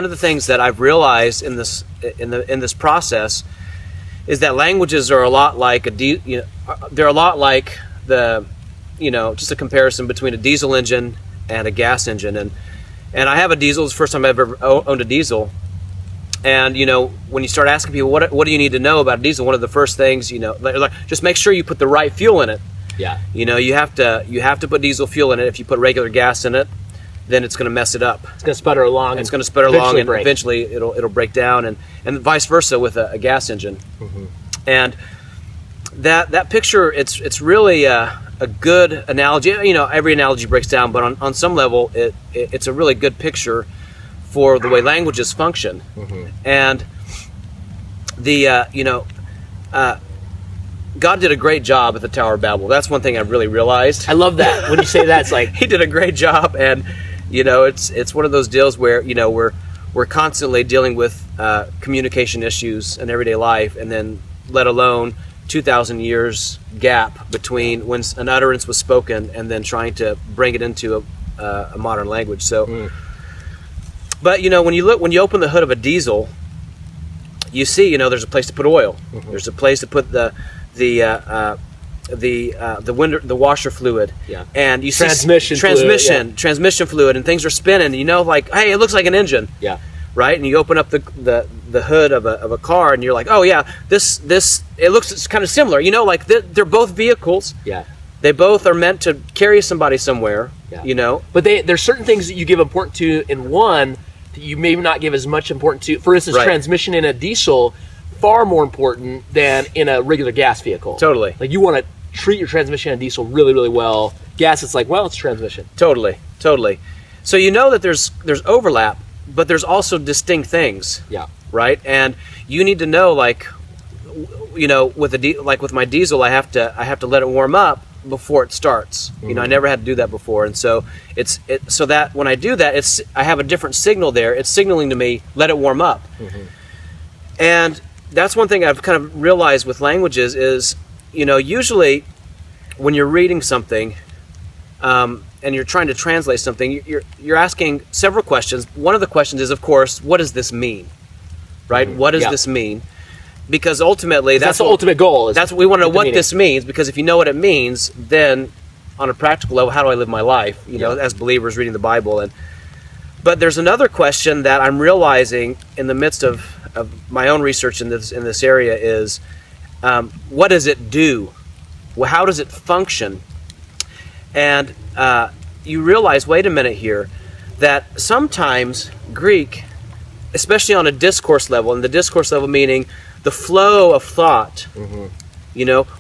one of the things that I've realized in this process is that languages are a lot like they're a lot like just a comparison between a diesel engine and a gas engine. And I have a diesel. It's the first time I've ever owned a diesel. And when you start asking people what do you need to know about a diesel, one of the first things like just make sure you put the right fuel in it. Yeah. You have to put diesel fuel in it. If you put regular gas in it, then it's going to mess it up. It's going to sputter along. It's going to sputter along, and break. eventually it'll break down, and vice versa with a gas engine. Mm-hmm. And that picture, it's really a good analogy. Every analogy breaks down, but on some level, it's a really good picture for the way languages function. Mm-hmm. And God did a great job at the Tower of Babel. That's one thing I've really realized. I love that. When you say that, it's like he did a great job, and it's one of those deals where we're constantly dealing with communication issues in everyday life, and then let alone 2,000 years gap between when an utterance was spoken and then trying to bring it into a modern language. So, but when you open the hood of a diesel, you see there's a place to put oil. Mm-hmm. There's a place to put the washer fluid, and you see transmission fluid, and things are spinning. Like, hey, it looks like an engine, right? And you open up the hood of a car, and you're like, oh yeah, this it looks kind of similar. Like they're both vehicles. Yeah, they both are meant to carry somebody somewhere. Yeah. But there's certain things that you give importance to in one that you may not give as much importance to. For instance, transmission in a diesel, far more important than in a regular gas vehicle. Totally. Like you want to treat your transmission in a diesel really, really well. Gas, it's like, well, it's transmission. Totally. So that there's overlap, but there's also distinct things. Yeah. Right? And you need to know, with my diesel, I have to let it warm up before it starts. Mm-hmm. I never had to do that before, and so so that when I do that, I have a different signal there. It's signaling to me, let it warm up. Mm-hmm. And that's one thing I've kind of realized with languages is, usually when you're reading something and you're trying to translate something, you're asking several questions. One of the questions is, of course, what does this mean? Right? Mm-hmm. What does this mean? Because ultimately, that's the ultimate goal. That's what we want to know what this means. Because if you know what it means, then on a practical level, how do I live my life? As believers reading the Bible. But there's another question that I'm realizing in the midst of my own research in this area is, what does it do? Well, how does it function? And you realize, wait a minute here, that sometimes Greek, especially on a discourse level, and the discourse level meaning the flow of thought,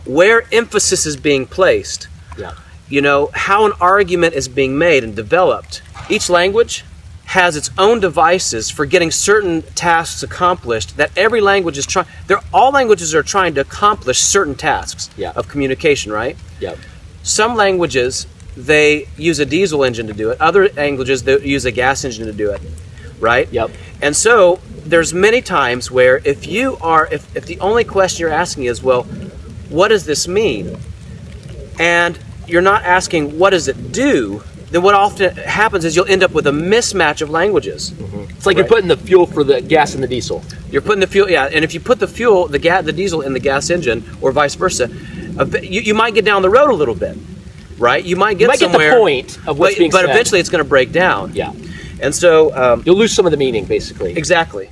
where emphasis is being placed, how an argument is being made and developed. Each language has its own devices for getting certain tasks accomplished that every language is trying. All languages are trying to accomplish certain tasks of communication, right? Yeah. Some languages, they use a diesel engine to do it. Other languages, they use a gas engine to do it, right? Yep. And so there's many times where if the only question you're asking is, well, what does this mean? And you're not asking, what does it do? Then what often happens is you'll end up with a mismatch of languages. Mm-hmm. It's like you're putting the fuel for the gas in the diesel. You're putting the fuel, and if you put the fuel, the diesel in the gas engine, or vice versa, you might get down the road a little bit, right? You might get somewhere. Get the point of what's being said. But eventually it's going to break down. Yeah. And so you'll lose some of the meaning, basically. Exactly.